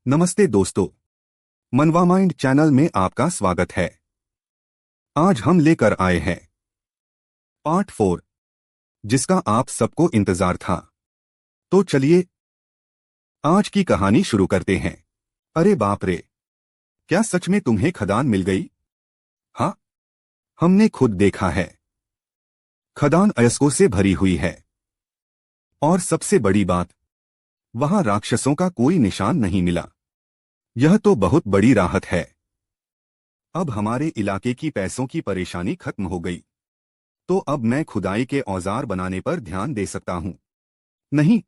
नमस्ते दोस्तों, मनवा माइंड चैनल में आपका स्वागत है। आज हम लेकर आए हैं पार्ट 4, जिसका आप सबको इंतजार था। तो चलिए आज की कहानी शुरू करते हैं। अरे बाप रे, क्या सच में तुम्हें खदान मिल गई? हाँ, हमने खुद देखा है। खदान अयस्कों से भरी हुई है और सबसे बड़ी बात, वहां राक्षसों का कोई निशान नहीं मिला। यह तो बहुत बड़ी राहत है। अब हमारे इलाके की पैसों की परेशानी खत्म हो गई, तो अब मैं खुदाई के औजार बनाने पर ध्यान दे सकता हूं। नहीं,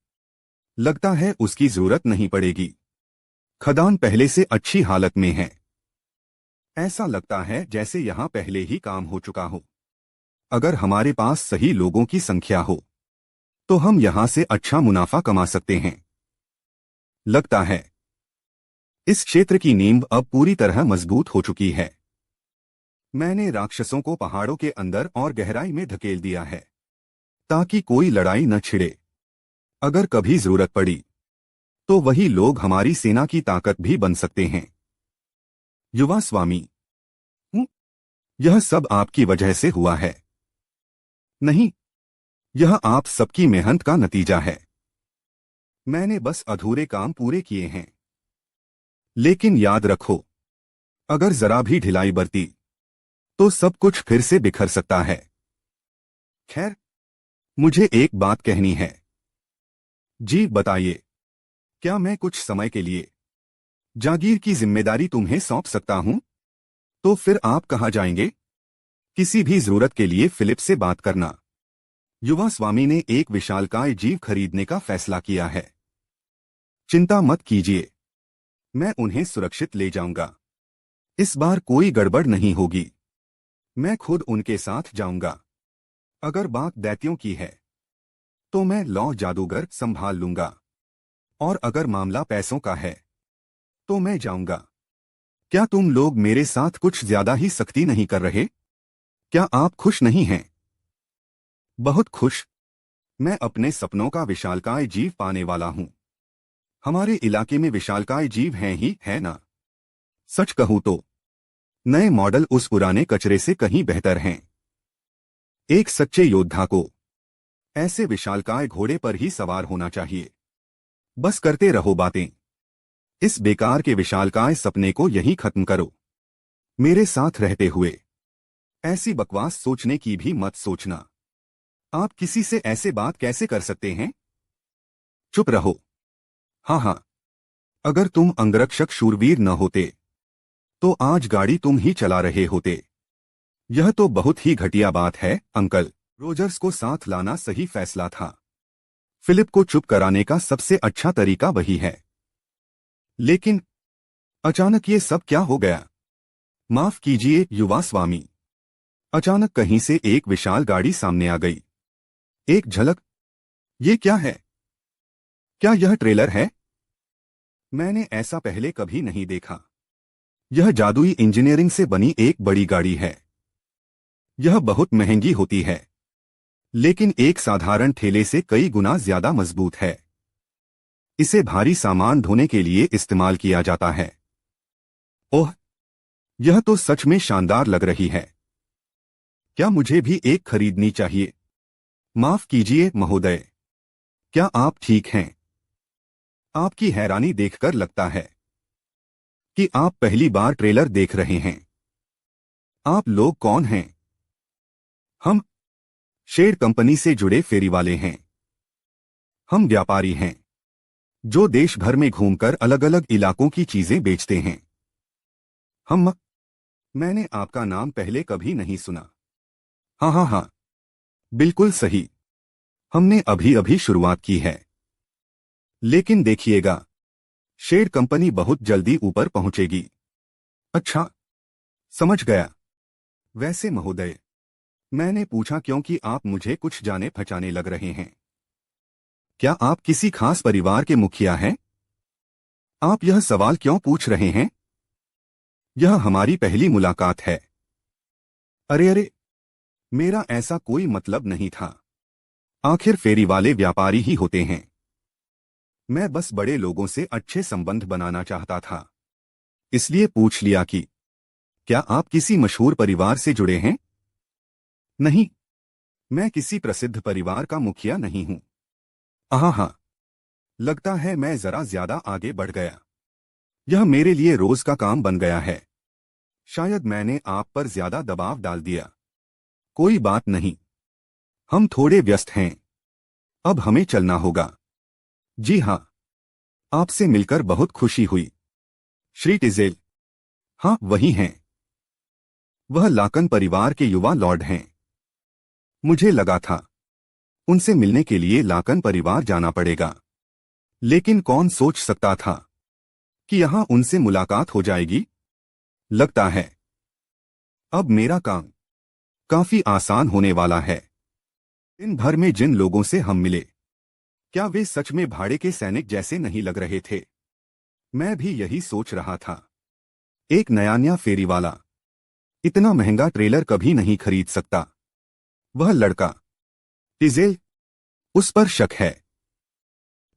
लगता है उसकी जरूरत नहीं पड़ेगी। खदान पहले से अच्छी हालत में है। ऐसा लगता है जैसे यहां पहले ही काम हो चुका हो। अगर हमारे पास सही लोगों की संख्या हो तो हम यहां से अच्छा मुनाफा कमा सकते हैं। लगता है इस क्षेत्र की नींव अब पूरी तरह मजबूत हो चुकी है। मैंने राक्षसों को पहाड़ों के अंदर और गहराई में धकेल दिया है ताकि कोई लड़ाई न छिड़े। अगर कभी जरूरत पड़ी तो वही लोग हमारी सेना की ताकत भी बन सकते हैं। युवा स्वामी, यह सब आपकी वजह से हुआ है। नहीं, यह आप सबकी मेहनत का नतीजा है। मैंने बस अधूरे काम पूरे किए हैं। लेकिन याद रखो, अगर जरा भी ढिलाई बरती तो सब कुछ फिर से बिखर सकता है। खैर, मुझे एक बात कहनी है। जी बताइए, क्या मैं कुछ समय के लिए जागीर की जिम्मेदारी तुम्हें सौंप सकता हूं? तो फिर आप कहाँ जाएंगे? किसी भी जरूरत के लिए फिलिप से बात करना। युवा स्वामी ने एक विशालकाय जीव खरीदने का फैसला किया है। चिंता मत कीजिए, मैं उन्हें सुरक्षित ले जाऊंगा। इस बार कोई गड़बड़ नहीं होगी। मैं खुद उनके साथ जाऊंगा। अगर बात दैत्यों की है तो मैं लौ जादूगर संभाल लूंगा, और अगर मामला पैसों का है तो मैं जाऊंगा। क्या तुम लोग मेरे साथ कुछ ज्यादा ही सख्ती नहीं कर रहे? क्या आप खुश नहीं हैं? बहुत खुश। मैं अपने सपनों का विशालकाय जीव पाने वाला हूं। हमारे इलाके में विशालकाय जीव हैं ही, है ना? सच कहूं तो नए मॉडल उस पुराने कचरे से कहीं बेहतर हैं। एक सच्चे योद्धा को ऐसे विशालकाय घोड़े पर ही सवार होना चाहिए। बस करते रहो बातें। इस बेकार के विशालकाय सपने को यहीं खत्म करो। मेरे साथ रहते हुए ऐसी बकवास सोचने की भी मत सोचना। आप किसी से ऐसे बात कैसे कर सकते हैं? चुप रहो। हाँ हाँ, अगर तुम अंगरक्षक शूरवीर न होते तो आज गाड़ी तुम ही चला रहे होते। यह तो बहुत ही घटिया बात है अंकल। रोजर्स को साथ लाना सही फैसला था। फिलिप को चुप कराने का सबसे अच्छा तरीका वही है। लेकिन अचानक ये सब क्या हो गया? माफ कीजिए युवा स्वामी। अचानक कहीं से एक विशाल गाड़ी सामने आ गई। एक झलक। ये क्या है? क्या यह ट्रेलर है? मैंने ऐसा पहले कभी नहीं देखा। यह जादुई इंजीनियरिंग से बनी एक बड़ी गाड़ी है। यह बहुत महंगी होती है, लेकिन एक साधारण ठेले से कई गुना ज्यादा मजबूत है। इसे भारी सामान ढोने के लिए इस्तेमाल किया जाता है। ओह, यह तो सच में शानदार लग रही है। क्या मुझे भी एक खरीदनी चाहिए? माफ कीजिए महोदय, क्या आप ठीक हैं? आपकी हैरानी देखकर लगता है कि आप पहली बार ट्रेलर देख रहे हैं। आप लोग कौन हैं? हम शेड कंपनी से जुड़े फेरी वाले हैं। हम व्यापारी हैं जो देश भर में घूमकर अलग अलग इलाकों की चीजें बेचते हैं। हम मैंने आपका नाम पहले कभी नहीं सुना। हाँ हाँ हाँ, बिल्कुल सही। हमने अभी अभी शुरुआत की है। लेकिन देखिएगा, शेड कंपनी बहुत जल्दी ऊपर पहुंचेगी। अच्छा, समझ गया। वैसे महोदय, मैंने पूछा क्योंकि आप मुझे कुछ जाने पहचाने लग रहे हैं। क्या आप किसी खास परिवार के मुखिया हैं? आप यह सवाल क्यों पूछ रहे हैं? यह हमारी पहली मुलाकात है। अरे अरे, मेरा ऐसा कोई मतलब नहीं था। आखिर फेरी वाले व्यापारी ही होते हैं। मैं बस बड़े लोगों से अच्छे संबंध बनाना चाहता था, इसलिए पूछ लिया कि क्या आप किसी मशहूर परिवार से जुड़े हैं? नहीं, मैं किसी प्रसिद्ध परिवार का मुखिया नहीं हूं। हाँ, लगता है मैं जरा ज्यादा आगे बढ़ गया। यह मेरे लिए रोज का काम बन गया है। शायद मैंने आप पर ज्यादा दबाव डाल दिया। कोई बात नहीं, हम थोड़े व्यस्त हैं। अब हमें चलना होगा। जी हाँ, आपसे मिलकर बहुत खुशी हुई, श्री टिजेल। हाँ, वही हैं। वह लाकन परिवार के युवा लॉर्ड हैं। मुझे लगा था उनसे मिलने के लिए लाकन परिवार जाना पड़ेगा, लेकिन कौन सोच सकता था कि यहां उनसे मुलाकात हो जाएगी। लगता है अब मेरा काम काफी आसान होने वाला है। दिन भर में जिन लोगों से हम मिले, क्या वे सच में भाड़े के सैनिक जैसे नहीं लग रहे थे? मैं भी यही सोच रहा था। एक नया फेरी वाला इतना महंगा ट्रेलर कभी नहीं खरीद सकता। वह लड़का टिजेल, उस पर शक है।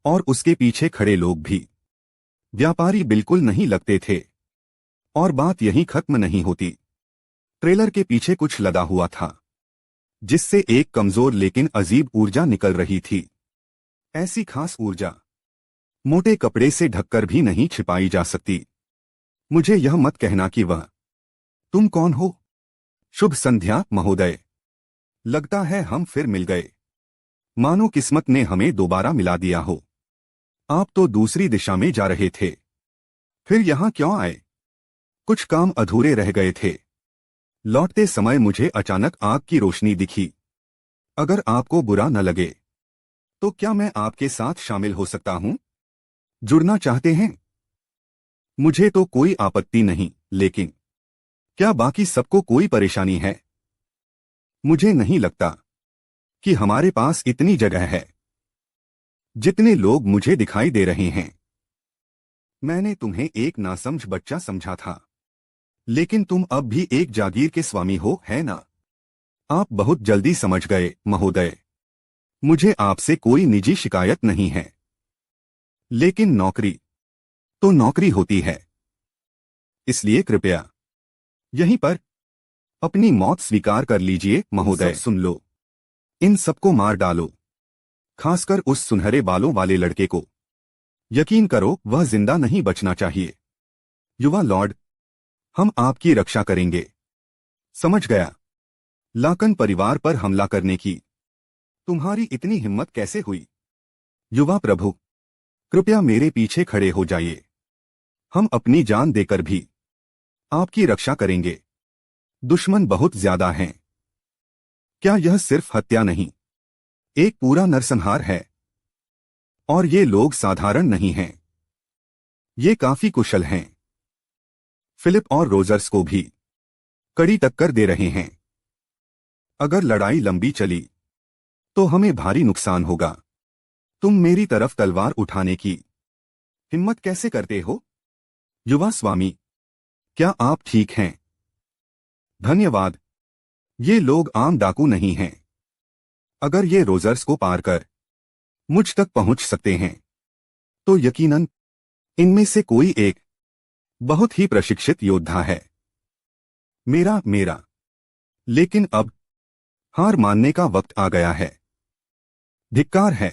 और उसके पीछे खड़े लोग भी व्यापारी बिल्कुल नहीं लगते थे। और बात यहीं खत्म नहीं होती। ट्रेलर के पीछे कुछ लदा हुआ था, जिससे एक कमजोर लेकिन अजीब ऊर्जा निकल रही थी। ऐसी खास ऊर्जा मोटे कपड़े से ढककर भी नहीं छिपाई जा सकती। मुझे यह मत कहना कि वह तुम कौन हो? शुभ संध्या महोदय। लगता है हम फिर मिल गए, मानो किस्मत ने हमें दोबारा मिला दिया हो। आप तो दूसरी दिशा में जा रहे थे, फिर यहां क्यों आए? कुछ काम अधूरे रह गए थे। लौटते समय मुझे अचानक आग की रोशनी दिखी। अगर आपको बुरा न लगे तो क्या मैं आपके साथ शामिल हो सकता हूं? जुड़ना चाहते हैं? मुझे तो कोई आपत्ति नहीं, लेकिन क्या बाकी सबको कोई परेशानी है? मुझे नहीं लगता कि हमारे पास इतनी जगह है जितने लोग मुझे दिखाई दे रहे हैं। मैंने तुम्हें एक नासमझ बच्चा समझा था, लेकिन तुम अब भी एक जागीर के स्वामी हो, है ना? आप बहुत जल्दी समझ गए महोदय। मुझे आपसे कोई निजी शिकायत नहीं है, लेकिन नौकरी तो नौकरी होती है। इसलिए कृपया यहीं पर अपनी मौत स्वीकार कर लीजिए महोदय। सुन लो, इन सबको मार डालो, खासकर उस सुनहरे बालों वाले लड़के को। यकीन करो, वह जिंदा नहीं बचना चाहिए। युवा लॉर्ड, हम आपकी रक्षा करेंगे। समझ गया। लाकन परिवार पर हमला करने की तुम्हारी इतनी हिम्मत कैसे हुई? युवा प्रभु, कृपया मेरे पीछे खड़े हो जाइए। हम अपनी जान देकर भी आपकी रक्षा करेंगे। दुश्मन बहुत ज्यादा हैं। क्या यह सिर्फ हत्या नहीं, एक पूरा नरसंहार है? और ये लोग साधारण नहीं हैं, ये काफी कुशल हैं। फिलिप और रोजर्स को भी कड़ी टक्कर दे रहे हैं। अगर लड़ाई लंबी चली तो हमें भारी नुकसान होगा। तुम मेरी तरफ तलवार उठाने की हिम्मत कैसे करते हो? युवा स्वामी, क्या आप ठीक हैं? धन्यवाद। ये लोग आम डाकू नहीं हैं। अगर ये रोजर्स को पार कर मुझ तक पहुंच सकते हैं, तो यकीनन इनमें से कोई एक बहुत ही प्रशिक्षित योद्धा है। मेरा मेरा लेकिन अब हार मानने का वक्त आ गया है। धिक्कार है।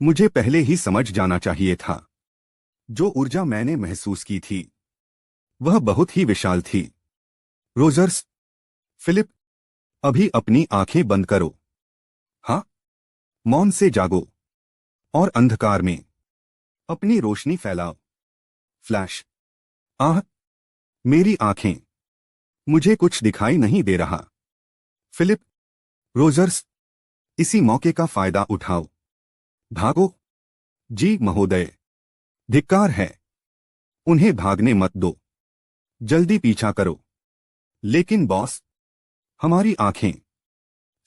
मुझे पहले ही समझ जाना चाहिए था। जो ऊर्जा मैंने महसूस की थी वह बहुत ही विशाल थी। रोजर्स, फिलिप, अभी अपनी आंखें बंद करो। हाँ, मौन से जागो और अंधकार में अपनी रोशनी फैलाओ। फ्लैश। आह, मेरी आंखें, मुझे कुछ दिखाई नहीं दे रहा। फिलिप, रोजर्स, इसी मौके का फायदा उठाओ। भागो। जी महोदय। धिक्कार है। उन्हें भागने मत दो, जल्दी पीछा करो। लेकिन बॉस, हमारी आंखें,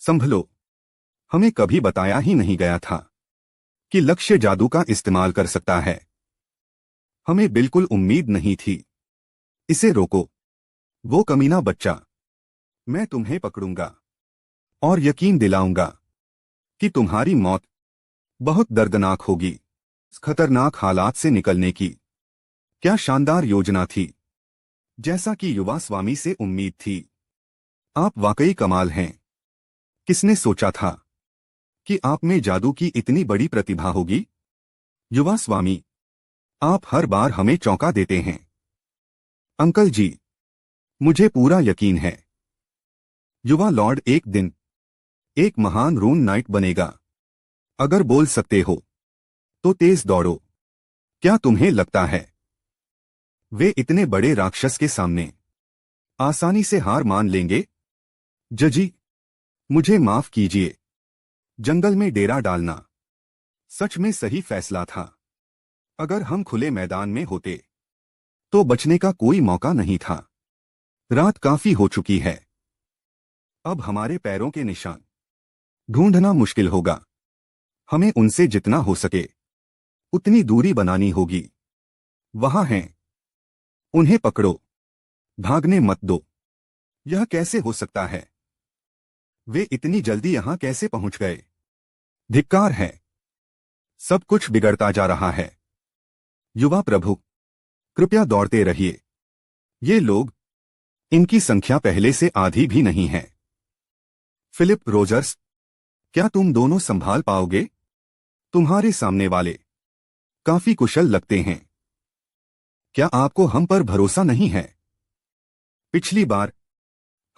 संभलो। हमें कभी बताया ही नहीं गया था कि लक्ष्य जादू का इस्तेमाल कर सकता है। हमें बिल्कुल उम्मीद नहीं थी। इसे रोको, वो कमीना बच्चा। मैं तुम्हें पकड़ूंगा और यकीन दिलाऊंगा कि तुम्हारी मौत बहुत दर्दनाक होगी। इस खतरनाक हालात से निकलने की क्या शानदार योजना थी, जैसा कि युवा स्वामी से उम्मीद थी। आप वाकई कमाल हैं। किसने सोचा था कि आप में जादू की इतनी बड़ी प्रतिभा होगी? युवा स्वामी, आप हर बार हमें चौंका देते हैं। अंकल जी, मुझे पूरा यकीन है। युवा लॉर्ड एक दिन एक महान रून नाइट बनेगा। अगर बोल सकते हो तो तेज दौड़ो। क्या तुम्हें लगता है वे इतने बड़े राक्षस के सामने आसानी से हार मान लेंगे? जजी, मुझे माफ कीजिए। जंगल में डेरा डालना सच में सही फैसला था। अगर हम खुले मैदान में होते तो बचने का कोई मौका नहीं था। रात काफी हो चुकी है। अब हमारे पैरों के निशान ढूंढना मुश्किल होगा। हमें उनसे जितना हो सके उतनी दूरी बनानी होगी। वहां हैं, उन्हें पकड़ो। भागने मत दो। यह कैसे हो सकता है? वे इतनी जल्दी यहां कैसे पहुंच गए? धिक्कार है। सब कुछ बिगड़ता जा रहा है। युवा प्रभु, कृपया दौड़ते रहिए। ये लोग, इनकी संख्या पहले से आधी भी नहीं है। फिलिप रोजर्स, क्या तुम दोनों संभाल पाओगे? तुम्हारे सामने वाले काफी कुशल लगते हैं। क्या आपको हम पर भरोसा नहीं है? पिछली बार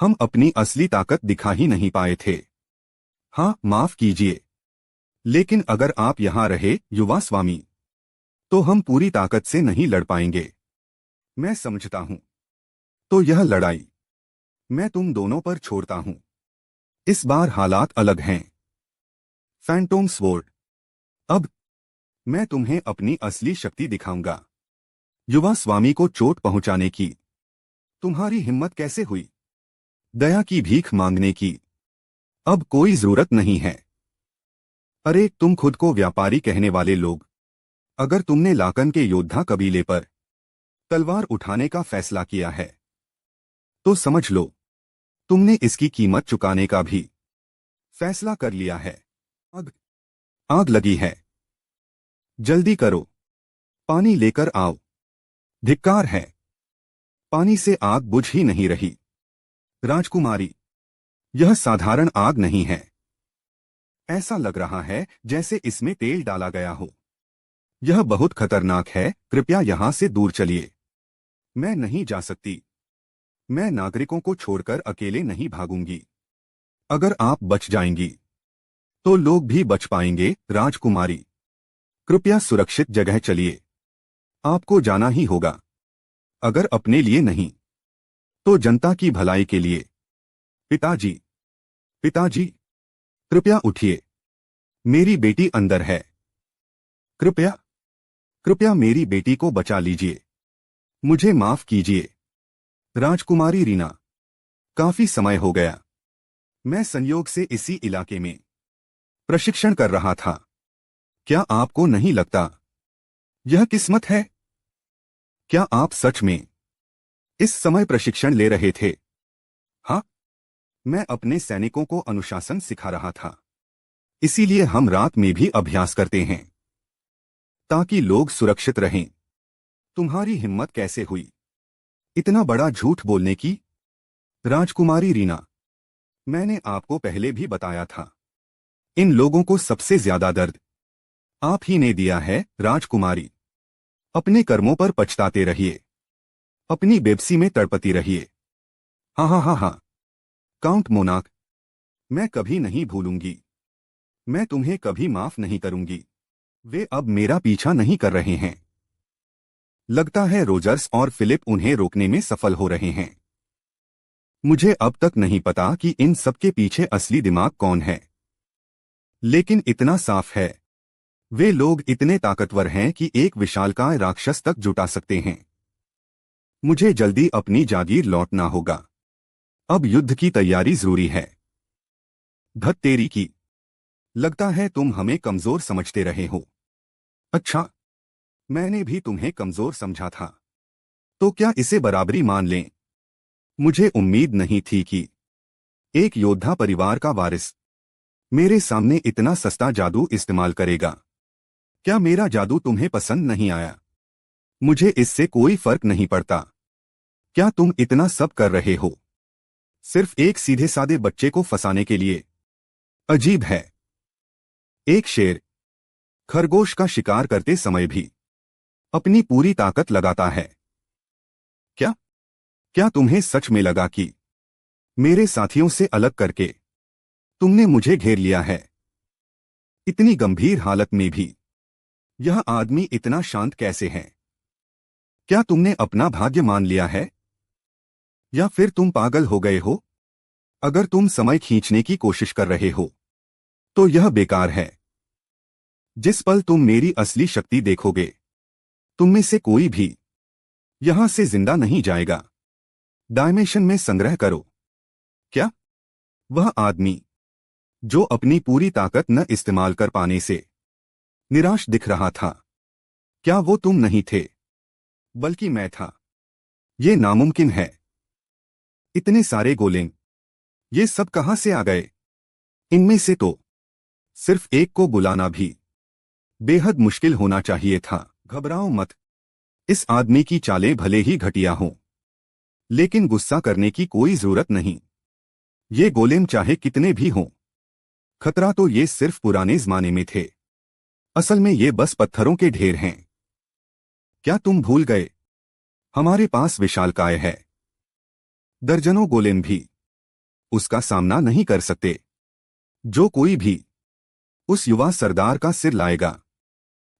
हम अपनी असली ताकत दिखा ही नहीं पाए थे। हाँ, माफ कीजिए, लेकिन अगर आप यहां रहे युवा स्वामी, तो हम पूरी ताकत से नहीं लड़ पाएंगे। मैं समझता हूं। तो यह लड़ाई मैं तुम दोनों पर छोड़ता हूं। इस बार हालात अलग हैं। फैंटोम स्वॉर्ड, अब मैं तुम्हें अपनी असली शक्ति दिखाऊंगा। युवा स्वामी को चोट पहुंचाने की तुम्हारी हिम्मत कैसे हुई? दया की भीख मांगने की अब कोई जरूरत नहीं है। अरे तुम खुद को व्यापारी कहने वाले लोग, अगर तुमने लाकन के योद्धा कबीले पर तलवार उठाने का फैसला किया है तो समझ लो तुमने इसकी कीमत चुकाने का भी फैसला कर लिया है। आग आग लगी है। जल्दी करो, पानी लेकर आओ। धिक्कार है, पानी से आग बुझ ही नहीं रही। राजकुमारी, यह साधारण आग नहीं है। ऐसा लग रहा है जैसे इसमें तेल डाला गया हो। यह बहुत खतरनाक है। कृपया यहां से दूर चलिए। मैं नहीं जा सकती। मैं नागरिकों को छोड़कर अकेले नहीं भागूंगी। अगर आप बच जाएंगी तो लोग भी बच पाएंगे। राजकुमारी, कृपया सुरक्षित जगह चलिए। आपको जाना ही होगा। अगर अपने लिए नहीं तो जनता की भलाई के लिए। पिताजी, पिताजी, कृपया उठिए। मेरी बेटी अंदर है। कृपया, कृपया मेरी बेटी को बचा लीजिए। मुझे माफ कीजिए। राजकुमारी रीना, काफी समय हो गया। मैं संयोग से इसी इलाके में प्रशिक्षण कर रहा था। क्या आपको नहीं लगता यह किस्मत है? क्या आप सच में इस समय प्रशिक्षण ले रहे थे? हाँ, मैं अपने सैनिकों को अनुशासन सिखा रहा था। इसीलिए हम रात में भी अभ्यास करते हैं ताकि लोग सुरक्षित रहें। तुम्हारी हिम्मत कैसे हुई इतना बड़ा झूठ बोलने की? राजकुमारी रीना, मैंने आपको पहले भी बताया था, इन लोगों को सबसे ज्यादा दर्द आप ही ने दिया है। राजकुमारी, अपने कर्मों पर पछताते रहिए। अपनी बेबसी में तड़पती रहिए। हाँ हाँ हाँ हाँ, काउंट मोनाक, मैं कभी नहीं भूलूंगी। मैं तुम्हें कभी माफ नहीं करूंगी। वे अब मेरा पीछा नहीं कर रहे हैं। लगता है रोजर्स और फिलिप उन्हें रोकने में सफल हो रहे हैं। मुझे अब तक नहीं पता कि इन सब के पीछे असली दिमाग कौन है, लेकिन इतना साफ है, वे लोग इतने ताकतवर हैं कि एक विशालकाय राक्षस तक जुटा सकते हैं। मुझे जल्दी अपनी जागीर लौटना होगा। अब युद्ध की तैयारी जरूरी है। धत तेरी की, लगता है तुम हमें कमजोर समझते रहे हो। अच्छा, मैंने भी तुम्हें कमजोर समझा था। तो क्या इसे बराबरी मान लें? मुझे उम्मीद नहीं थी कि एक योद्धा परिवार का वारिस मेरे सामने इतना सस्ता जादू इस्तेमाल करेगा। क्या मेरा जादू तुम्हें पसंद नहीं आया? मुझे इससे कोई फर्क नहीं पड़ता। क्या तुम इतना सब कर रहे हो सिर्फ एक सीधे सादे बच्चे को फंसाने के लिए? अजीब है। एक शेर खरगोश का शिकार करते समय भी अपनी पूरी ताकत लगाता है। क्या क्या तुम्हें सच में लगा कि मेरे साथियों से अलग करके तुमने मुझे घेर लिया है? इतनी गंभीर हालत में भी यह आदमी इतना शांत कैसे है? क्या तुमने अपना भाग्य मान लिया है या फिर तुम पागल हो गए हो? अगर तुम समय खींचने की कोशिश कर रहे हो तो यह बेकार है। जिस पल तुम मेरी असली शक्ति देखोगे तुम में से कोई भी यहां से जिंदा नहीं जाएगा। डायमेंशन में संग्रह करो। क्या वह आदमी जो अपनी पूरी ताकत न इस्तेमाल कर पाने से निराश दिख रहा था, क्या वो तुम नहीं थे बल्कि मैं था? ये नामुमकिन है। इतने सारे गोलेम ये सब कहां से आ गए? इनमें से तो सिर्फ एक को बुलाना भी बेहद मुश्किल होना चाहिए था। घबराओ मत। इस आदमी की चालें भले ही घटिया हों लेकिन गुस्सा करने की कोई जरूरत नहीं। ये गोलेम चाहे कितने भी हों, खतरा तो ये सिर्फ पुराने जमाने में थे। असल में ये बस पत्थरों के ढेर हैं। क्या तुम भूल गए हमारे पास विशालकाय है? दर्जनों गोलेम भी उसका सामना नहीं कर सकते। जो कोई भी उस युवा सरदार का सिर लाएगा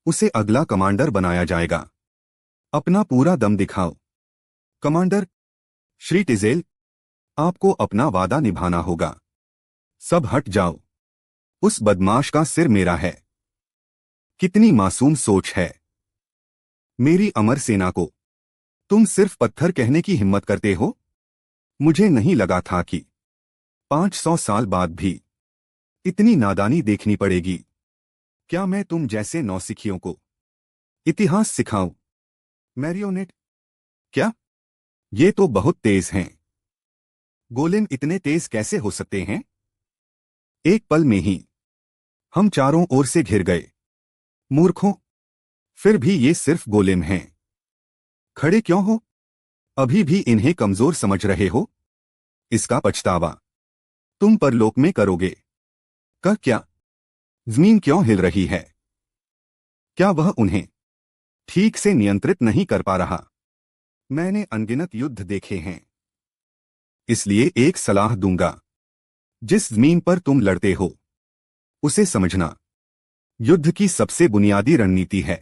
उसे अगला कमांडर बनाया जाएगा। अपना पूरा दम दिखाओ कमांडर। श्री टिजेल, आपको अपना वादा निभाना होगा। सब हट जाओ। उस बदमाश का सिर मेरा है। कितनी मासूम सोच है। मेरी अमर सेना को तुम सिर्फ पत्थर कहने की हिम्मत करते हो? मुझे नहीं लगा था कि 500 साल बाद भी इतनी नादानी देखनी पड़ेगी। क्या मैं तुम जैसे नौसिखियों को इतिहास सिखाऊं? मैरियोनेट, क्या ये तो बहुत तेज हैं। गोलेम इतने तेज कैसे हो सकते हैं? एक पल में ही हम चारों ओर से घिर गए। मूर्खों, फिर भी ये सिर्फ गोलेम हैं। खड़े क्यों हो? अभी भी इन्हें कमजोर समझ रहे हो? इसका पछतावा तुम परलोक में करोगे। क्या जमीन क्यों हिल रही है? क्या वह उन्हें ठीक से नियंत्रित नहीं कर पा रहा? मैंने अनगिनत युद्ध देखे हैं, इसलिए एक सलाह दूंगा। जिस जमीन पर तुम लड़ते हो उसे समझना युद्ध की सबसे बुनियादी रणनीति है।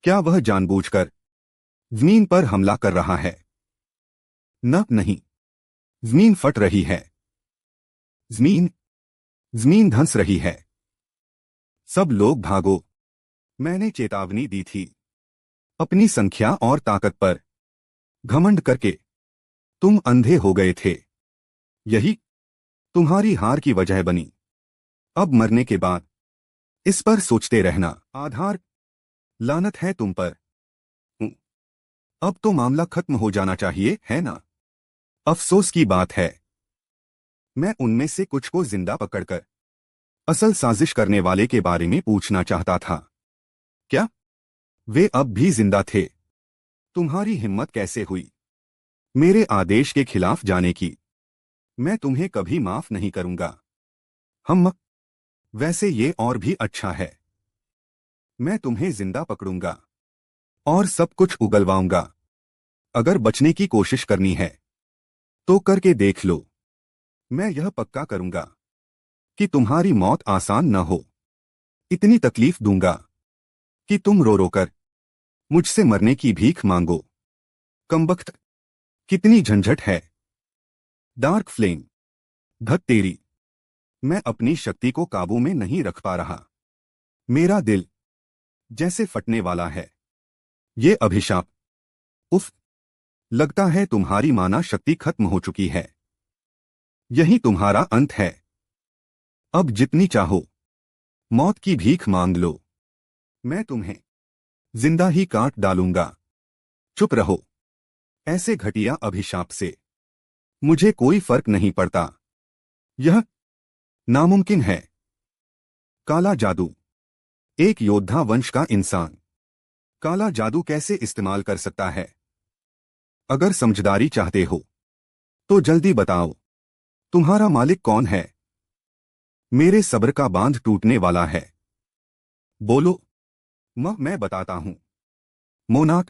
क्या वह जानबूझकर जमीन पर हमला कर रहा है? नहीं, जमीन फट रही है। जमीन जमीन धंस रही है। सब लोग भागो। मैंने चेतावनी दी थी। अपनी संख्या और ताकत पर घमंड करके तुम अंधे हो गए थे। यही तुम्हारी हार की वजह बनी। अब मरने के बाद इस पर सोचते रहना आधार। लानत है तुम पर। अब तो मामला खत्म हो जाना चाहिए, है ना? अफसोस की बात है मैं उनमें से कुछ को जिंदा पकड़कर असल साजिश करने वाले के बारे में पूछना चाहता था। क्या वे अब भी जिंदा थे? तुम्हारी हिम्मत कैसे हुई मेरे आदेश के खिलाफ जाने की? मैं तुम्हें कभी माफ नहीं करूंगा। हम वैसे ये और भी अच्छा है। मैं तुम्हें जिंदा पकड़ूंगा और सब कुछ उगलवाऊंगा। अगर बचने की कोशिश करनी है तो करके देख लो। मैं यह पक्का करूंगा कि तुम्हारी मौत आसान न हो। इतनी तकलीफ दूंगा कि तुम रो रो कर मुझसे मरने की भीख मांगो। कमबख्त, कितनी झंझट है। डार्क फ्लेम, धत तेरी। मैं अपनी शक्ति को काबू में नहीं रख पा रहा। मेरा दिल जैसे फटने वाला है। ये अभिशाप, उफ, लगता है तुम्हारी माना शक्ति खत्म हो चुकी है। यही तुम्हारा अंत है। अब जितनी चाहो मौत की भीख मांग लो। मैं तुम्हें जिंदा ही काट डालूंगा। चुप रहो। ऐसे घटिया अभिशाप से मुझे कोई फर्क नहीं पड़ता। यह नामुमकिन है। काला जादू एक योद्धा वंश का इंसान काला जादू कैसे इस्तेमाल कर सकता है? अगर समझदारी चाहते हो तो जल्दी बताओ, तुम्हारा मालिक कौन है? मेरे सब्र का बांध टूटने वाला है। बोलो। मैं बताता हूं। मोनाक,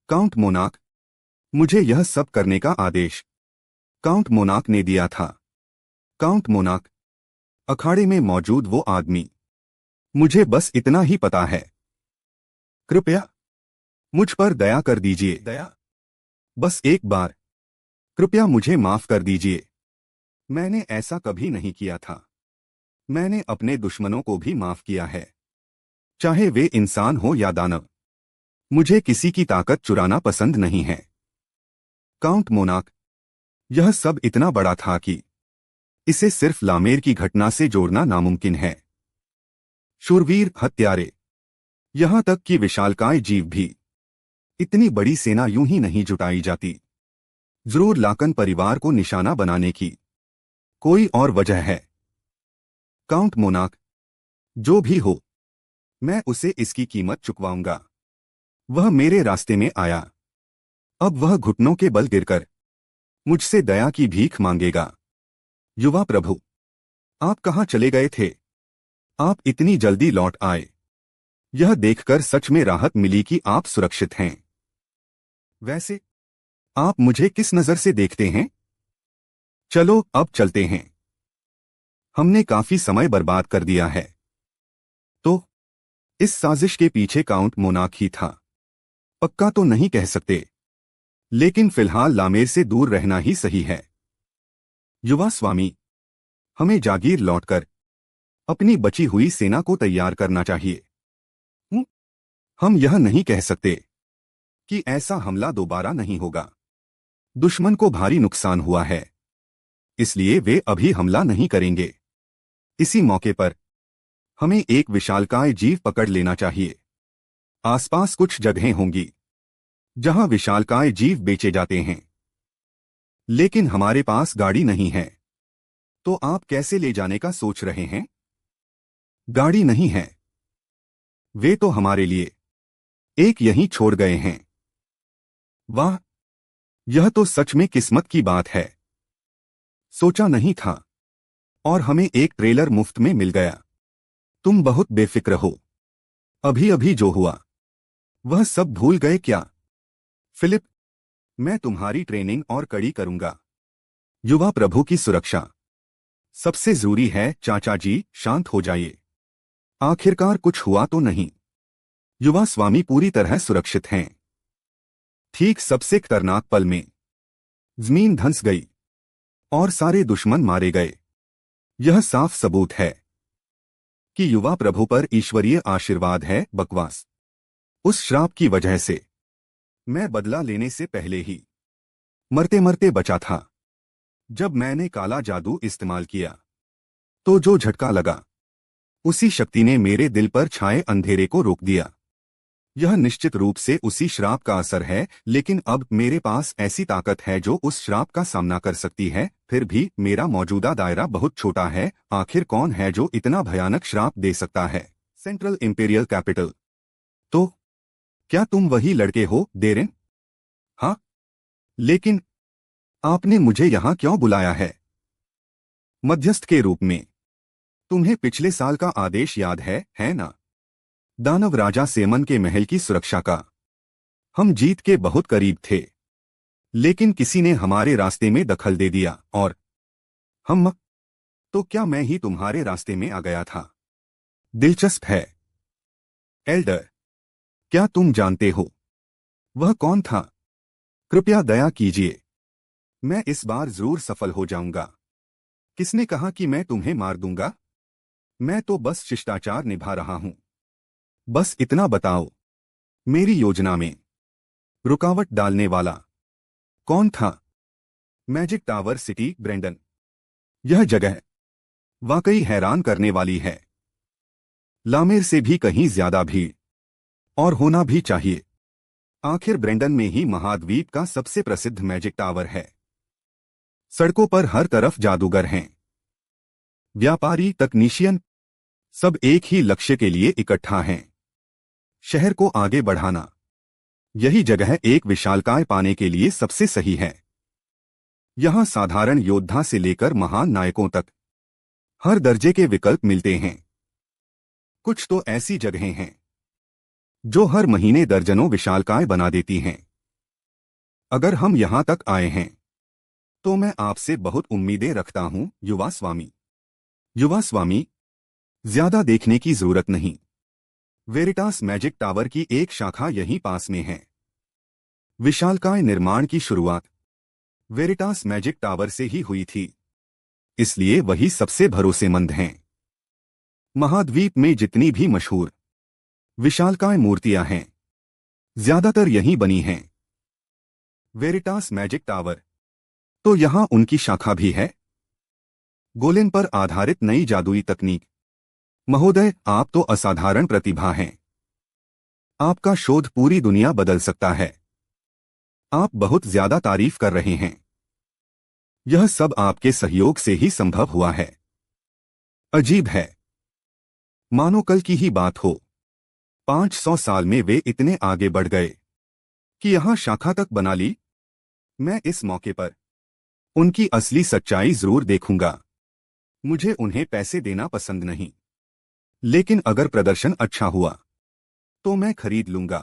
काउंट मोनाक, मुझे यह सब करने का आदेश काउंट मोनाक ने दिया था। काउंट मोनाक, अखाड़े में मौजूद वो आदमी। मुझे बस इतना ही पता है। कृपया मुझ पर दया कर दीजिए। दया? बस एक बार कृपया मुझे माफ कर दीजिए। मैंने ऐसा कभी नहीं किया था। मैंने अपने दुश्मनों को भी माफ किया है, चाहे वे इंसान हो या दानव। मुझे किसी की ताकत चुराना पसंद नहीं है। काउंट मोनाक, यह सब इतना बड़ा था कि इसे सिर्फ लामेर की घटना से जोड़ना नामुमकिन है। शूरवीर, हत्यारे, यहां तक कि विशालकाय जीव भी। इतनी बड़ी सेना यूं ही नहीं जुटाई जाती। जरूर लाकन परिवार को निशाना बनाने की कोई और वजह है। काउंट मोनाक, जो भी हो, मैं उसे इसकी कीमत चुकवाऊंगा। वह मेरे रास्ते में आया। अब वह घुटनों के बल गिरकर मुझसे दया की भीख मांगेगा। युवा प्रभु, आप कहां चले गए थे? आप इतनी जल्दी लौट आए। यह देखकर सच में राहत मिली कि आप सुरक्षित हैं। वैसे आप मुझे किस नजर से देखते हैं? चलो अब चलते हैं। हमने काफी समय बर्बाद कर दिया है। तो इस साजिश के पीछे काउंट मोनाक ही था। पक्का तो नहीं कह सकते, लेकिन फिलहाल लामेर से दूर रहना ही सही है। युवा स्वामी, हमें जागीर लौटकर अपनी बची हुई सेना को तैयार करना चाहिए। हम यह नहीं कह सकते कि ऐसा हमला दोबारा नहीं होगा। दुश्मन को भारी नुकसान हुआ है, इसलिए वे अभी हमला नहीं करेंगे। इसी मौके पर हमें एक विशालकाय जीव पकड़ लेना चाहिए। आसपास कुछ जगहें होंगी जहां विशालकाय जीव बेचे जाते हैं, लेकिन हमारे पास गाड़ी नहीं है। तो आप कैसे ले जाने का सोच रहे हैं? गाड़ी नहीं है। वे तो हमारे लिए एक यहीं छोड़ गए हैं। वाह, यह तो सच में किस्मत की बात है। सोचा नहीं था, और हमें एक ट्रेलर मुफ्त में मिल गया। तुम बहुत बेफिक्र हो। अभी अभी जो हुआ वह सब भूल गए क्या? फिलिप, मैं तुम्हारी ट्रेनिंग और कड़ी करूंगा। युवा प्रभु की सुरक्षा सबसे जरूरी है। चाचा जी, शांत हो जाइए। आखिरकार कुछ हुआ तो नहीं। युवा स्वामी पूरी तरह सुरक्षित हैं। ठीक सबसे खतरनाक पल में जमीन धंस गई और सारे दुश्मन मारे गए। यह साफ सबूत है कि युवा प्रभु पर ईश्वरीय आशीर्वाद है। बकवास। उस श्राप की वजह से मैं बदला लेने से पहले ही मरते मरते बचा था। जब मैंने काला जादू इस्तेमाल किया तो जो झटका लगा, उसी शक्ति ने मेरे दिल पर छाए अंधेरे को रोक दिया। यह निश्चित रूप से उसी श्राप का असर है, लेकिन अब मेरे पास ऐसी ताकत है जो उस श्राप का सामना कर सकती है। फिर भी मेरा मौजूदा दायरा बहुत छोटा है। आखिर कौन है जो इतना भयानक श्राप दे सकता है? Central imperial capital. तो क्या तुम वही लड़के हो, डेरेन? हाँ, लेकिन आपने मुझे यहां क्यों बुलाया है? मध्यस्थ के रूप में। तुम्हें पिछले साल का आदेश याद है ना? दानव राजा सेमन के महल की सुरक्षा का। हम जीत के बहुत करीब थे, लेकिन किसी ने हमारे रास्ते में दखल दे दिया और हम। तो क्या मैं ही तुम्हारे रास्ते में आ गया था? दिलचस्प है। एल्डर, क्या तुम जानते हो वह कौन था? कृपया दया कीजिए। मैं इस बार जरूर सफल हो जाऊंगा। किसने कहा कि मैं तुम्हें मार दूंगा? मैं तो बस शिष्टाचार निभा रहा हूं। बस इतना बताओ, मेरी योजना में रुकावट डालने वाला कौन था? Magic tower city, Brendan. यह जगह वाकई हैरान करने वाली है। लामेर से भी कहीं ज्यादा भीड़, और होना भी चाहिए। आखिर ब्रेंडन में ही महाद्वीप का सबसे प्रसिद्ध मैजिक टावर है। सड़कों पर हर तरफ जादूगर हैं, व्यापारी, तकनीशियन, सब एक ही लक्ष्य के लिए इकट्ठा हैं, शहर को आगे बढ़ाना। यही जगह एक विशालकाय पाने के लिए सबसे सही है। यहां साधारण योद्धा से लेकर महान नायकों तक हर दर्जे के विकल्प मिलते हैं। कुछ तो ऐसी जगहें हैं जो हर महीने दर्जनों विशालकाय बना देती हैं। अगर हम यहां तक आए हैं तो मैं आपसे बहुत उम्मीदें रखता हूं, युवा स्वामी। युवा स्वामी, ज्यादा देखने की जरूरत नहीं। वेरिटास मैजिक टावर की एक शाखा यहीं पास में है। विशालकाय निर्माण की शुरुआत वेरिटास मैजिक टावर से ही हुई थी, इसलिए वही सबसे भरोसेमंद हैं। महाद्वीप में जितनी भी मशहूर विशालकाय मूर्तियां हैं, ज्यादातर यहीं बनी हैं। वेरिटास मैजिक टावर, तो यहां उनकी शाखा भी है। गोलेम पर आधारित नई जादुई तकनीक। महोदय, आप तो असाधारण प्रतिभा हैं। आपका शोध पूरी दुनिया बदल सकता है। आप बहुत ज्यादा तारीफ कर रहे हैं। यह सब आपके सहयोग से ही संभव हुआ है। अजीब है, मानो कल की ही बात हो। 500 साल में वे इतने आगे बढ़ गए कि यहां शाखा तक बना ली। मैं इस मौके पर उनकी असली सच्चाई जरूर देखूंगा। मुझे उन्हें पैसे देना पसंद नहीं, लेकिन अगर प्रदर्शन अच्छा हुआ तो मैं खरीद लूंगा।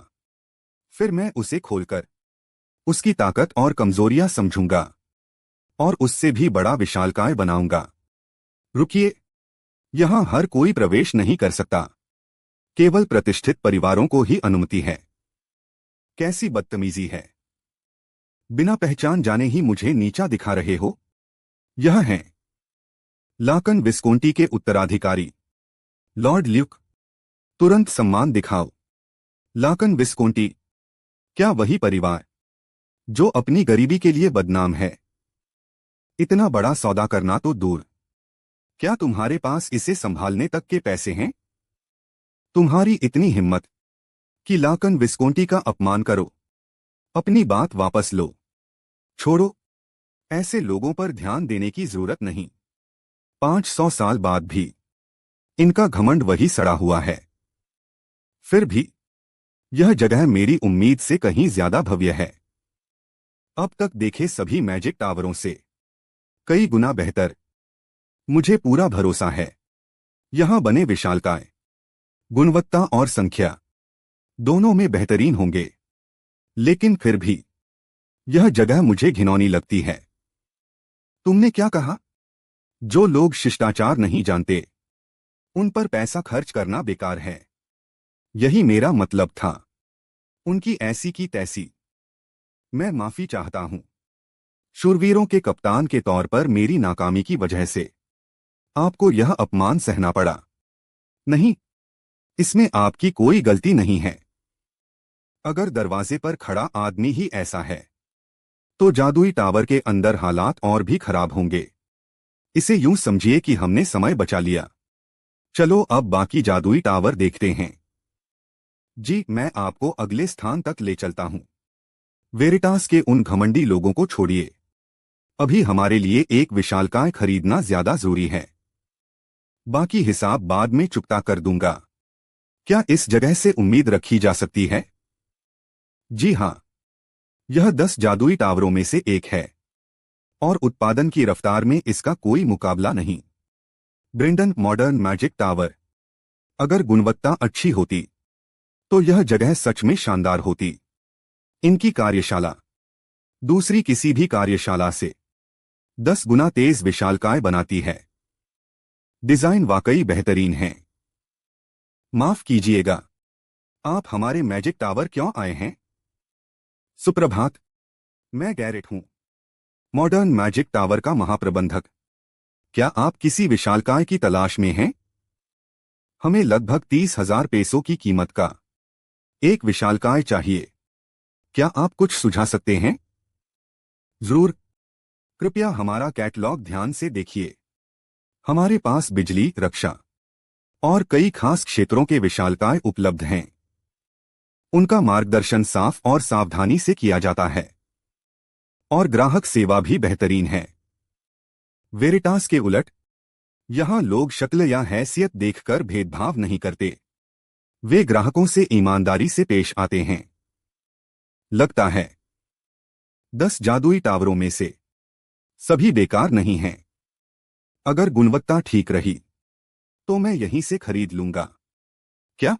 फिर मैं उसे खोलकर उसकी ताकत और कमजोरियां समझूंगा और उससे भी बड़ा विशालकाय बनाऊंगा। रुकिए, यहां हर कोई प्रवेश नहीं कर सकता। केवल प्रतिष्ठित परिवारों को ही अनुमति है। कैसी बदतमीजी है! बिना पहचान जाने ही मुझे नीचा दिखा रहे हो। यह हैं लाकन विस्कोंटी के उत्तराधिकारी, लॉर्ड ल्यूक। तुरंत सम्मान दिखाओ। लाकन विस्कोंटी, क्या वही परिवार जो अपनी गरीबी के लिए बदनाम है? इतना बड़ा सौदा करना तो दूर, क्या तुम्हारे पास इसे संभालने तक के पैसे हैं? तुम्हारी इतनी हिम्मत कि लाकन विस्कोंटी का अपमान करो। अपनी बात वापस लो। छोड़ो, ऐसे लोगों पर ध्यान देने की जरूरत नहीं। 500 साल बाद भी इनका घमंड वही सड़ा हुआ है। फिर भी यह जगह मेरी उम्मीद से कहीं ज्यादा भव्य है। अब तक देखे सभी मैजिक टावरों से कई गुना बेहतर। मुझे पूरा भरोसा है यहां बने विशालकाय गुणवत्ता और संख्या दोनों में बेहतरीन होंगे। लेकिन फिर भी यह जगह मुझे घिनौनी लगती है। तुमने क्या कहा? जो लोग शिष्टाचार नहीं जानते उन पर पैसा खर्च करना बेकार है। यही मेरा मतलब था। उनकी ऐसी की तैसी। मैं माफी चाहता हूं। शूरवीरों के कप्तान के तौर पर मेरी नाकामी की वजह से आपको यह अपमान सहना पड़ा। नहीं, इसमें आपकी कोई गलती नहीं है। अगर दरवाजे पर खड़ा आदमी ही ऐसा है तो जादुई टावर के अंदर हालात और भी खराब होंगे। इसे यूं समझिए कि हमने समय बचा लिया। चलो अब बाकी जादुई टावर देखते हैं। जी, मैं आपको अगले स्थान तक ले चलता हूं। वेरिटास के उन घमंडी लोगों को छोड़िए। अभी हमारे लिए एक विशालकाय खरीदना ज्यादा जरूरी है। बाकी हिसाब बाद में चुकता कर दूंगा। क्या इस जगह से उम्मीद रखी जा सकती है? जी हां, यह 10 जादुई टावरों में से एक है और उत्पादन की रफ्तार में इसका कोई मुकाबला नहीं। ब्रेंडन मॉडर्न मैजिक टावर, अगर गुणवत्ता अच्छी होती तो यह जगह सच में शानदार होती। इनकी कार्यशाला दूसरी किसी भी कार्यशाला से 10 गुना तेज विशालकाय बनाती है। डिजाइन वाकई बेहतरीन है। माफ कीजिएगा, आप हमारे मैजिक टावर क्यों आए हैं? सुप्रभात, मैं गैरेट हूं, मॉडर्न मैजिक टावर का महाप्रबंधक। क्या आप किसी विशालकाय की तलाश में हैं? हमें लगभग 30,000 पेसों की कीमत का एक विशालकाय चाहिए। क्या आप कुछ सुझा सकते हैं? जरूर, कृपया हमारा कैटलॉग ध्यान से देखिए। हमारे पास बिजली, रक्षा और कई खास क्षेत्रों के विशालकाय उपलब्ध हैं। उनका मार्गदर्शन साफ और सावधानी से किया जाता है और ग्राहक सेवा भी बेहतरीन है। वेरिटास के उलट, यहाँ लोग शक्ल या हैसियत देखकर भेदभाव नहीं करते। वे ग्राहकों से ईमानदारी से पेश आते हैं। लगता है 10 जादुई टावरों में से सभी बेकार नहीं हैं। अगर गुणवत्ता ठीक रही तो मैं यहीं से खरीद लूंगा। क्या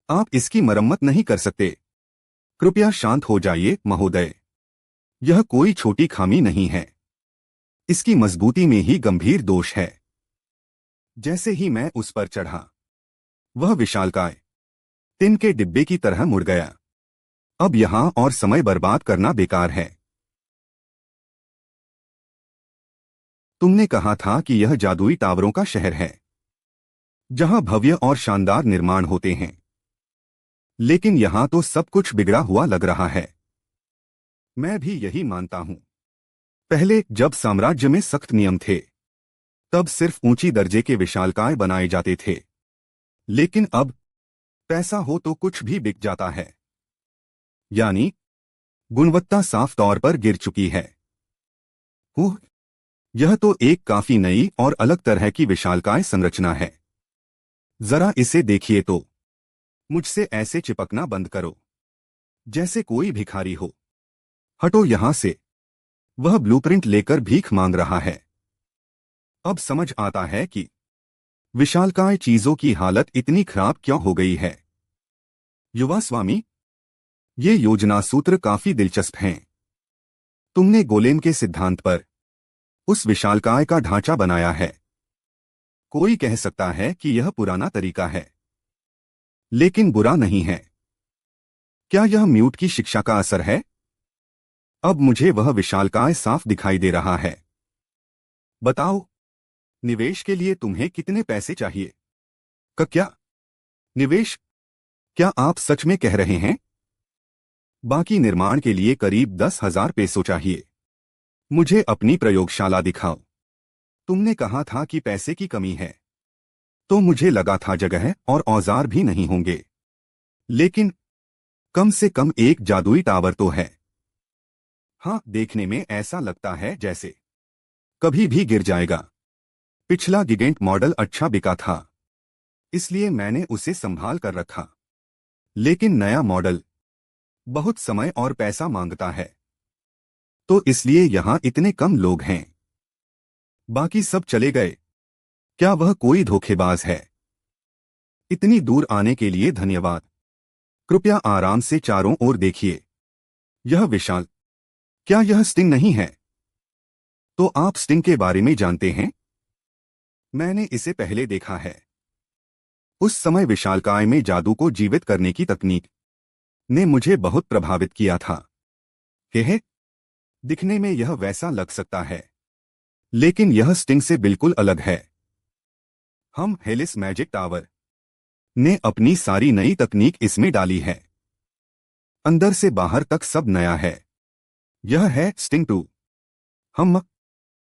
आप इसकी मरम्मत नहीं कर सकते? कृपया शांत हो जाइए महोदय। यह कोई छोटी खामी नहीं है। इसकी मजबूती में ही गंभीर दोष है। जैसे ही मैं उस पर चढ़ा, वह विशालकाय टिन के डिब्बे की तरह मुड़ गया। अब यहां और समय बर्बाद करना बेकार है। तुमने कहा था कि यह जादुई टावरों का शहर है, जहां भव्य और शानदार निर्माण होते हैं। लेकिन यहां तो सब कुछ बिगड़ा हुआ लग रहा है। मैं भी यही मानता हूं। पहले जब साम्राज्य में सख्त नियम थे, तब सिर्फ ऊंची दर्जे के विशालकाय बनाए जाते थे। लेकिन अब पैसा हो तो कुछ भी बिक जाता है। यानी गुणवत्ता साफ तौर पर गिर चुकी है। यह तो एक काफी नई और अलग तरह की विशालकाय संरचना है। जरा इसे देखिए तो। मुझसे ऐसे चिपकना बंद करो, जैसे कोई भिखारी हो। हटो यहां से। वह ब्लूप्रिंट लेकर भीख मांग रहा है। अब समझ आता है कि विशालकाय चीजों की हालत इतनी खराब क्यों हो गई है। युवा स्वामी, ये योजना सूत्र काफी दिलचस्प हैं। तुमने गोलेम के सिद्धांत पर उस विशालकाय का ढांचा बनाया है। कोई कह सकता है कि यह पुराना तरीका है, लेकिन बुरा नहीं है। क्या यह म्यूट की शिक्षा का असर है? अब मुझे वह विशालकाय साफ दिखाई दे रहा है। बताओ, निवेश के लिए तुम्हें कितने पैसे चाहिए? क्या निवेश? क्या आप सच में कह रहे हैं? बाकी निर्माण के लिए करीब 10,000 पेसो चाहिए। मुझे अपनी प्रयोगशाला दिखाओ। तुमने कहा था कि पैसे की कमी है, तो मुझे लगा था जगह और औजार भी नहीं होंगे। लेकिन कम से कम एक जादुई टावर तो है। हाँ, देखने में ऐसा लगता है जैसे कभी भी गिर जाएगा। पिछला गिगेंट मॉडल अच्छा बिका था, इसलिए मैंने उसे संभाल कर रखा। लेकिन नया मॉडल बहुत समय और पैसा मांगता है, तो इसलिए यहां इतने कम लोग हैं। बाकी सब चले गए। क्या वह कोई धोखेबाज है? इतनी दूर आने के लिए धन्यवाद। कृपया आराम से चारों ओर देखिए। यह विशाल, क्या यह स्टिंग नहीं है? तो आप स्टिंग के बारे में जानते हैं? मैंने इसे पहले देखा है। उस समय विशालकाय में जादू को जीवित करने की तकनीक ने मुझे बहुत प्रभावित किया था। दिखने में यह वैसा लग सकता है, लेकिन यह स्टिंग से बिल्कुल अलग है। हम हेलिस मैजिक टावर ने अपनी सारी नई तकनीक इसमें डाली है। अंदर से बाहर तक सब नया है। यह है स्टिंग 2।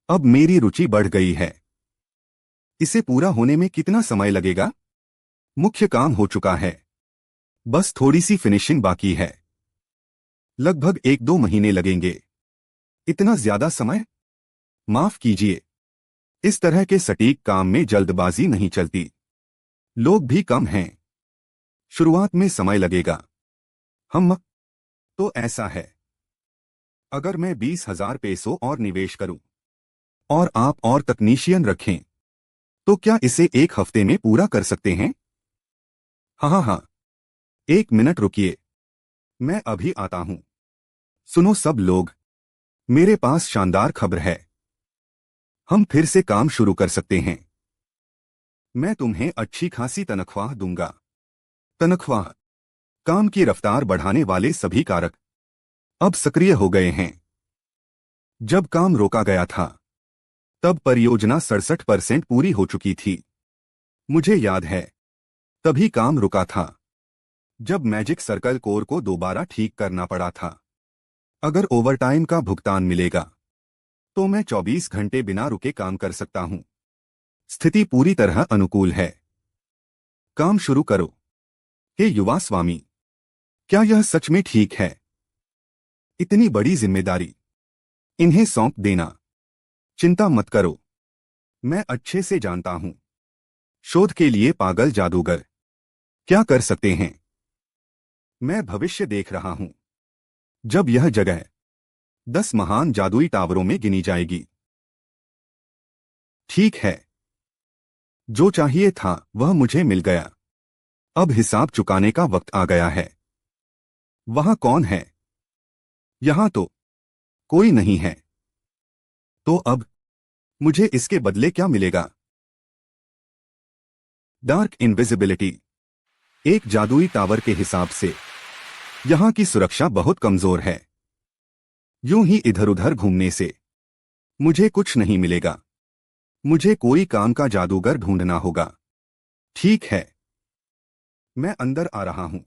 अब मेरी रुचि बढ़ गई है। इसे पूरा होने में कितना समय लगेगा? मुख्य काम हो चुका है, बस थोड़ी सी फिनिशिंग बाकी है। लगभग 1-2 महीने लगेंगे। इतना ज्यादा समय? माफ कीजिए, इस तरह के सटीक काम में जल्दबाजी नहीं चलती। लोग भी कम हैं। शुरुआत में समय लगेगा। तो ऐसा है, अगर मैं 20,000 पेसो और निवेश करूं और आप और तकनीशियन रखें, तो क्या इसे 1 हफ्ते में पूरा कर सकते हैं? हाँ, 1 मिनट रुकिए, मैं अभी आता हूं। सुनो सब लोग, मेरे पास शानदार खबर है। हम फिर से काम शुरू कर सकते हैं। मैं तुम्हें अच्छी खासी तनख्वाह दूंगा। तनख्वाह? काम की रफ्तार बढ़ाने वाले सभी कारक अब सक्रिय हो गए हैं। जब काम रोका गया था, तब परियोजना 67% पूरी हो चुकी थी। मुझे याद है, तभी काम रुका था जब मैजिक सर्कल कोर को दोबारा ठीक करना पड़ा था। अगर ओवरटाइम का भुगतान मिलेगा, तो मैं 24 घंटे बिना रुके काम कर सकता हूं। स्थिति पूरी तरह अनुकूल है। काम शुरू करो। हे युवा स्वामी, क्या यह सच में ठीक है? इतनी बड़ी जिम्मेदारी इन्हें सौंप देना। चिंता मत करो, मैं अच्छे से जानता हूं। शोध के लिए पागल जादूगर क्या कर सकते हैं। मैं भविष्य देख रहा हूं। जब यह जगह 10 महान जादुई टावरों में गिनी जाएगी। ठीक है, जो चाहिए था वह मुझे मिल गया। अब हिसाब चुकाने का वक्त आ गया है। वहां कौन है? यहां तो कोई नहीं है। तो अब मुझे इसके बदले क्या मिलेगा? Dark invisibility. एक जादुई टावर के हिसाब से यहां की सुरक्षा बहुत कमजोर है। यूं ही इधर उधर घूमने से मुझे कुछ नहीं मिलेगा। मुझे कोई काम का जादूगर ढूंढना होगा। ठीक है, मैं अंदर आ रहा हूं।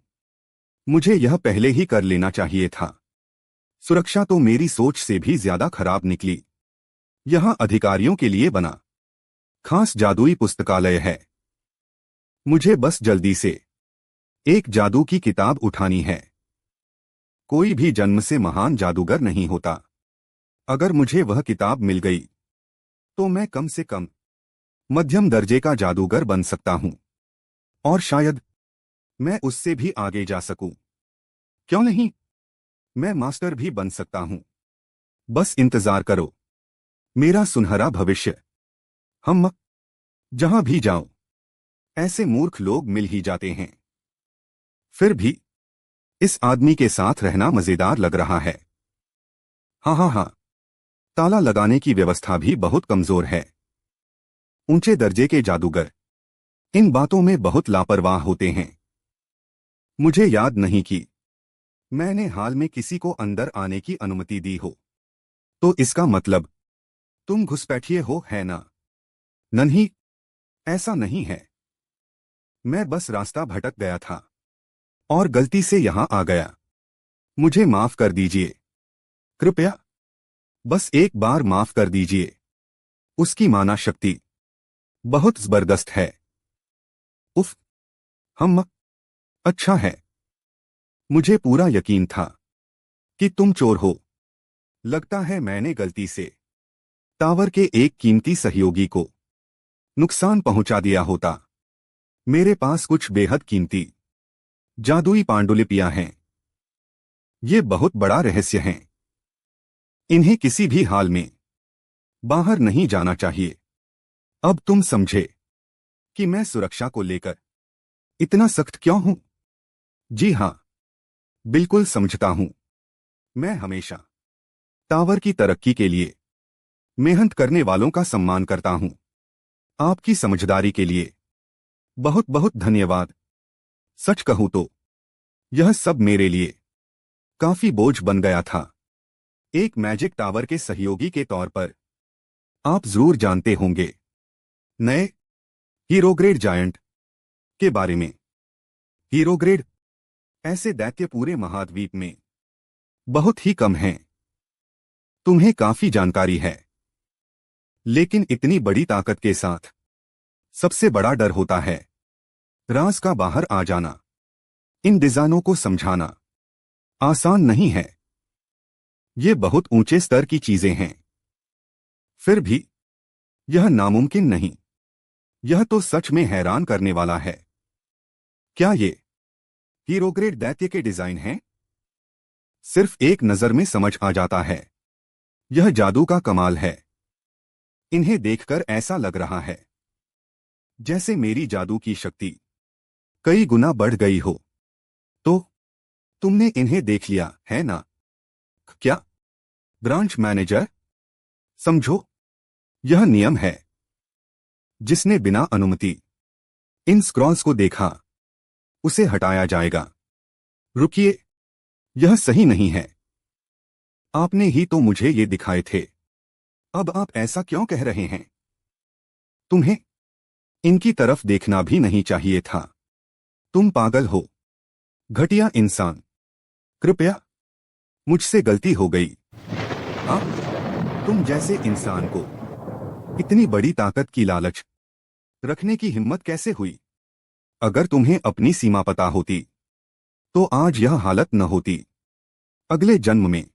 मुझे यह पहले ही कर लेना चाहिए था। सुरक्षा तो मेरी सोच से भी ज्यादा खराब निकली। यहां अधिकारियों के लिए बना खास जादुई पुस्तकालय है। मुझे बस जल्दी से एक जादू की किताब उठानी है। कोई भी जन्म से महान जादूगर नहीं होता। अगर मुझे वह किताब मिल गई तो मैं कम से कम मध्यम दर्जे का जादूगर बन सकता हूं। और शायद मैं उससे भी आगे जा सकूं। क्यों नहीं, मैं मास्टर भी बन सकता हूं। बस इंतजार करो, मेरा सुनहरा भविष्य। हम जहां भी जाऊं, ऐसे मूर्ख लोग मिल ही जाते हैं। फिर भी इस आदमी के साथ रहना मजेदार लग रहा है। हाँ हाँ हाँ, ताला लगाने की व्यवस्था भी बहुत कमजोर है। ऊंचे दर्जे के जादूगर इन बातों में बहुत लापरवाह होते हैं। मुझे याद नहीं कि मैंने हाल में किसी को अंदर आने की अनुमति दी हो। तो इसका मतलब तुम घुसपैठिए हो, है ना? नहीं, ऐसा नहीं है। मैं बस रास्ता भटक गया था और गलती से यहां आ गया। मुझे माफ कर दीजिए, कृपया। बस एक बार माफ कर दीजिए। उसकी माना शक्ति बहुत जबरदस्त है। उफ, हम अच्छा है। मुझे पूरा यकीन था कि तुम चोर हो। लगता है मैंने गलती से टावर के एक कीमती सहयोगी को नुकसान पहुंचा दिया होता। मेरे पास कुछ बेहद कीमती जादुई पांडुलिपियां हैं। ये बहुत बड़ा रहस्य है। इन्हें किसी भी हाल में बाहर नहीं जाना चाहिए। अब तुम समझे कि मैं सुरक्षा को लेकर इतना सख्त क्यों हूं? जी हां, बिल्कुल समझता हूं। मैं हमेशा टावर की तरक्की के लिए मेहनत करने वालों का सम्मान करता हूं। आपकी समझदारी के लिए बहुत बहुत धन्यवाद। सच कहूं तो यह सब मेरे लिए काफी बोझ बन गया था। एक मैजिक टावर के सहयोगी के तौर पर आप जरूर जानते होंगे नए हीरोग्रेड जायंट के बारे में। हीरोग्रेड ऐसे दैत्य पूरे महाद्वीप में बहुत ही कम हैं। तुम्हें काफी जानकारी है, लेकिन इतनी बड़ी ताकत के साथ सबसे बड़ा डर होता है राज का बाहर आ जाना। इन डिजाइनों को समझाना आसान नहीं है। ये बहुत ऊंचे स्तर की चीजें हैं। फिर भी यह नामुमकिन नहीं। यह तो सच में हैरान करने वाला है। क्या ये हीरोग्रेड दैत्य के डिजाइन हैं? सिर्फ एक नजर में समझ आ जाता है। यह जादू का कमाल है। इन्हें देखकर ऐसा लग रहा है जैसे मेरी जादू की शक्ति कई गुना बढ़ गई हो। तो तुमने इन्हें देख लिया है ना? क्या ब्रांच मैनेजर? समझो, यह नियम है। जिसने बिना अनुमति इन स्क्रॉल्स को देखा उसे हटाया जाएगा। रुकिए, यह सही नहीं है। आपने ही तो मुझे ये दिखाए थे। अब आप ऐसा क्यों कह रहे हैं? तुम्हें इनकी तरफ देखना भी नहीं चाहिए था। तुम पागल हो, घटिया इंसान। कृपया, मुझसे गलती हो गई। हाँ, तुम जैसे इंसान को इतनी बड़ी ताकत की लालच रखने की हिम्मत कैसे हुई? अगर तुम्हें अपनी सीमा पता होती तो आज यह हालत न होती। अगले जन्म में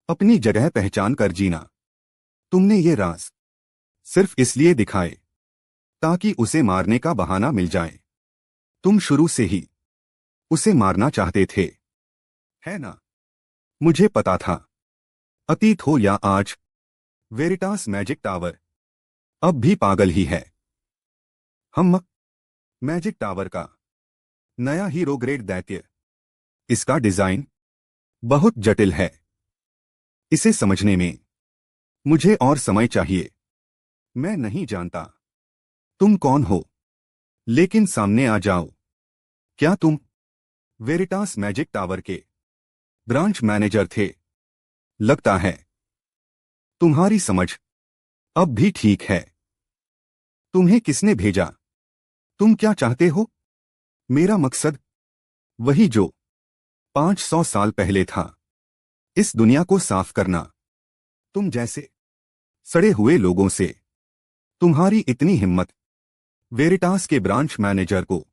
अपनी जगह पहचान कर जीना। तुमने ये राज सिर्फ इसलिए दिखाए ताकि उसे मारने का बहाना मिल जाए। तुम शुरू से ही उसे मारना चाहते थे, है ना? मुझे पता था। अतीत हो या आज, वेरिटास मैजिक टावर अब भी पागल ही है। हम मैजिक टावर का नया हीरो ग्रेड दैत्य। इसका डिजाइन बहुत जटिल है। इसे समझने में मुझे और समय चाहिए। मैं नहीं जानता तुम कौन हो, लेकिन सामने आ जाओ। क्या तुम वेरिटास मैजिक टावर के ब्रांच मैनेजर थे? लगता है तुम्हारी समझ अब भी ठीक है। तुम्हें किसने भेजा? तुम क्या चाहते हो? मेरा मकसद वही जो 500 साल पहले था, इस दुनिया को साफ करना। तुम जैसे सड़े हुए लोगों से। तुम्हारी इतनी हिम्मत वेरिटास के ब्रांच मैनेजर को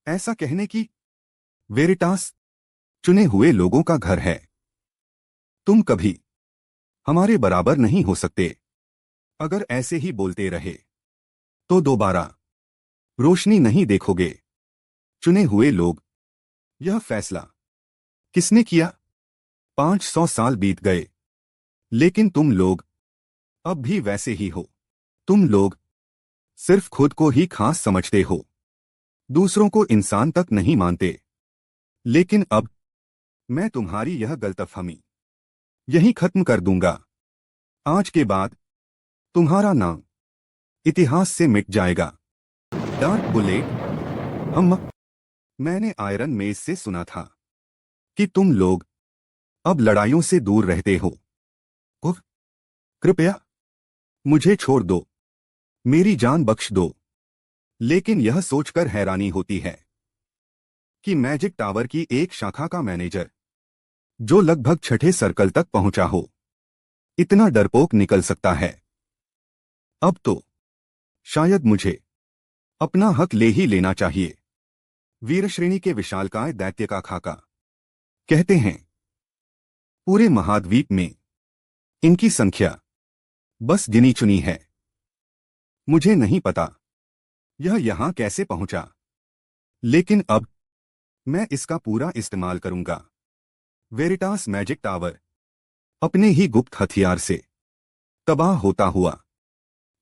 ऐसा कहने की? वेरिटास चुने हुए लोगों का घर है। तुम कभी हमारे बराबर नहीं हो सकते। अगर ऐसे ही बोलते रहे तो दोबारा रोशनी नहीं देखोगे। चुने हुए लोग, यह फैसला किसने किया? 500 साल बीत गए, लेकिन तुम लोग अब भी वैसे ही हो। तुम लोग सिर्फ खुद को ही खास समझते हो, दूसरों को इंसान तक नहीं मानते। लेकिन अब मैं तुम्हारी यह गलतफहमी यही खत्म कर दूंगा। आज के बाद तुम्हारा नाम इतिहास से मिट जाएगा। डार्क बुलेट, मैंने आयरन मेज से सुना था कि तुम लोग अब लड़ाइयों से दूर रहते हो। उफ, कृपया मुझे छोड़ दो, मेरी जान बख्श दो। लेकिन यह सोचकर हैरानी होती है कि मैजिक टावर की एक शाखा का मैनेजर, जो लगभग छठे सर्कल तक पहुंचा हो, इतना डरपोक निकल सकता है। अब तो शायद मुझे अपना हक ले ही लेना चाहिए। वीरश्रेणी के विशालकाय दैत्य का खाका। कहते हैं पूरे महाद्वीप में इनकी संख्या बस गिनी चुनी है। मुझे नहीं पता यह यहां कैसे पहुंचा, लेकिन अब मैं इसका पूरा इस्तेमाल करूंगा। वेरिटास मैजिक टावर अपने ही गुप्त हथियार से तबाह होता हुआ,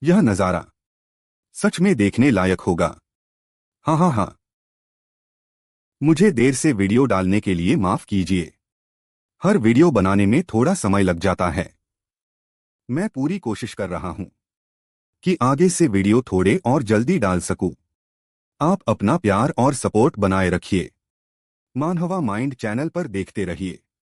यह नजारा सच में देखने लायक होगा। हाँ हाँ हाँ। मुझे देर से वीडियो डालने के लिए माफ कीजिए। हर वीडियो बनाने में थोड़ा समय लग जाता है। मैं पूरी कोशिश कर रहा हूं कि आगे से वीडियो थोड़े और जल्दी डाल सकूं। आप अपना प्यार और सपोर्ट बनाए रखिए। मानहवा माइंड चैनल पर देखते रहिए।